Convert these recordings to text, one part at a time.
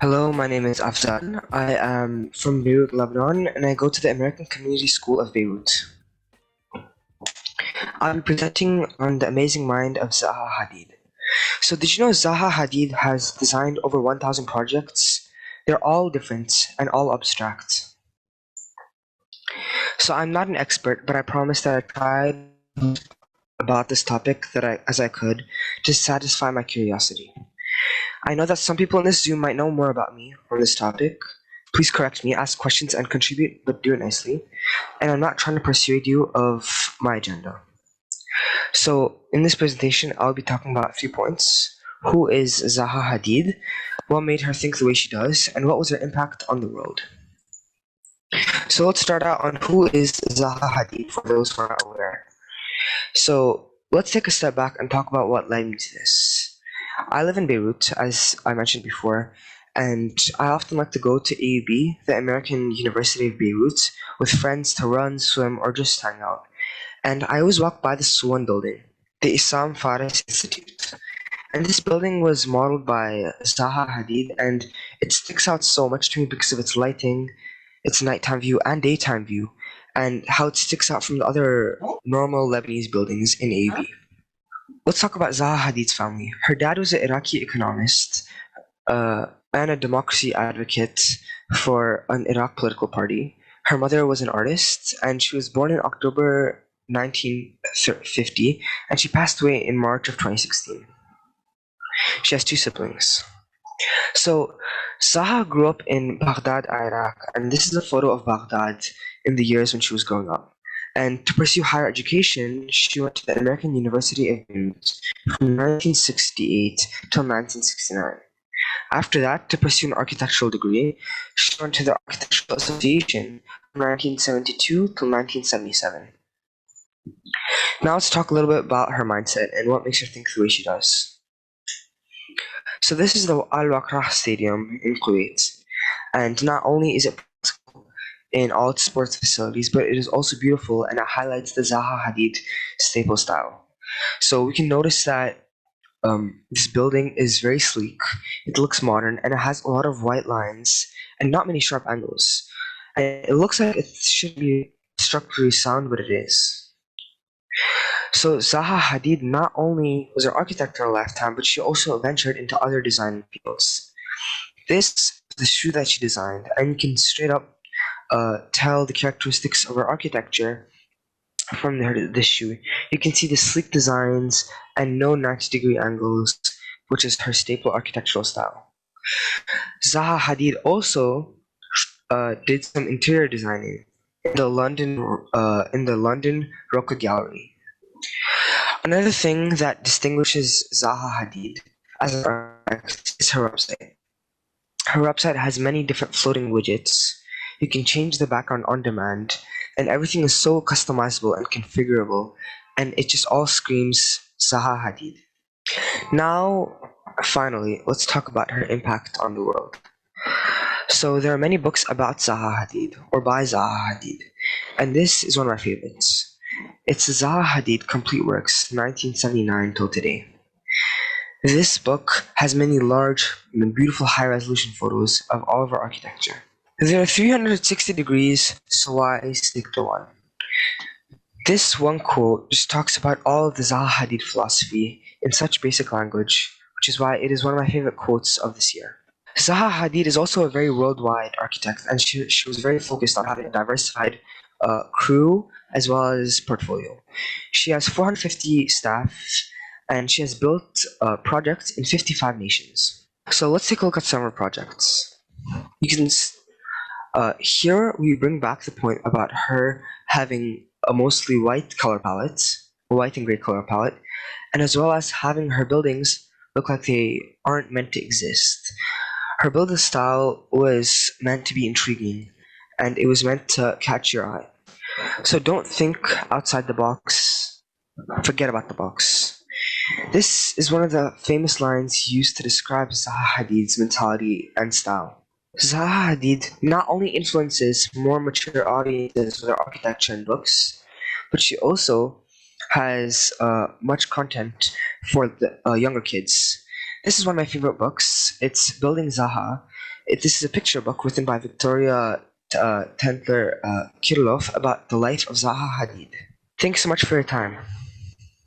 Hello, my name is Afzal. I am from Beirut, Lebanon, and I go to the American Community School of Beirut. I'll be presenting on the amazing mind of Zaha Hadid. So, did you know Zaha Hadid has designed over 1,000 projects? They're all different and all abstract. So, I'm not an expert, but I promise that I tried about this topic as I could to satisfy my curiosity. I know that some people in this Zoom might know more about me on this topic. Please correct me, ask questions, and contribute, but do it nicely. And I'm not trying to persuade you of my agenda. So, in this presentation, I'll be talking about 3 points. Who is Zaha Hadid? What made her think the way she does? And what was her impact on the world? So, let's start out on who is Zaha Hadid for those who are not aware. So, let's take a step back and talk about what led me to this. I live in Beirut, as I mentioned before, and I often like to go to AUB, the American University of Beirut, with friends to run, swim, or just hang out. And I always walk by this one building, the Issam Fares Institute. And this building was modeled by Zaha Hadid, and it sticks out so much to me because of its lighting, its nighttime view and daytime view, and how it sticks out from the other normal Lebanese buildings in AUB. Let's talk about Zaha Hadid's family. Her dad was an Iraqi economist and a democracy advocate for an Iraq political party. Her mother was an artist, and she was born in October 1950, and she passed away in March of 2016. She has 2 siblings. So, Zaha grew up in Baghdad, Iraq, and this is a photo of Baghdad in the years when she was growing up. And to pursue higher education, she went to the American University of Beirut from 1968 till 1969. After that, to pursue an architectural degree, she went to the Architectural Association from 1972 till 1977. Now let's talk a little bit about her mindset and what makes her think the way she does. So this is the Al-Wakrah Stadium in Kuwait, and not only is it in all its sports facilities, but it is also beautiful and it highlights the Zaha Hadid staple style. So we can notice that this building is very sleek, it looks modern, and it has a lot of white lines and not many sharp angles. And it looks like it should be structurally sound, but it is. So Zaha Hadid not only was an architect in her lifetime, but she also ventured into other design fields. This is the shoe that she designed, and you can straight up tell the characteristics of her architecture from this shoe. You can see the sleek designs and no 90-degree angles, which is her staple architectural style. Zaha Hadid also did some interior designing in the London Roca Gallery. Another thing that distinguishes Zaha Hadid as an architect is her website. Her website has many different floating widgets. You can change the background on demand, and everything is so customizable and configurable, and it just all screams Zaha Hadid. Now, finally, let's talk about her impact on the world. So there are many books about Zaha Hadid, or by Zaha Hadid, and this is one of my favorites. It's Zaha Hadid Complete Works, 1979 till today. This book has many large and beautiful high-resolution photos of all of our architecture. There are 360 degrees, so why stick to one? This one quote just talks about all of the Zaha Hadid philosophy in such basic language, which is why it is one of my favorite quotes of this year. Zaha Hadid is also a very worldwide architect, and she was very focused on having a diversified crew as well as portfolio. She has 450 staff, and she has built projects in 55 nations. So let's take a look at some of her projects. You can here we bring back the point about her having a mostly white color palette, a white and gray color palette, and as well as having her buildings look like they aren't meant to exist. Her building style was meant to be intriguing, and it was meant to catch your eye. So don't think outside the box, forget about the box. This is one of the famous lines used to describe Zaha Hadid's mentality and style. Zaha Hadid not only influences more mature audiences with her architecture and books, but she also has much content for the younger kids. This is one of my favorite books. It's Building Zaha. This is a picture book written by Victoria Tendler Kirilov about the life of Zaha Hadid. Thanks so much for your time.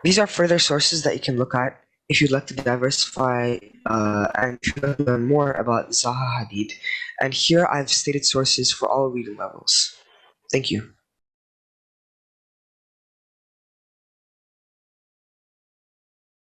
These are further sources that you can look at if you'd like to diversify and if you'd like to learn more about Zaha Hadid. And here I've stated sources for all reading levels. Thank you.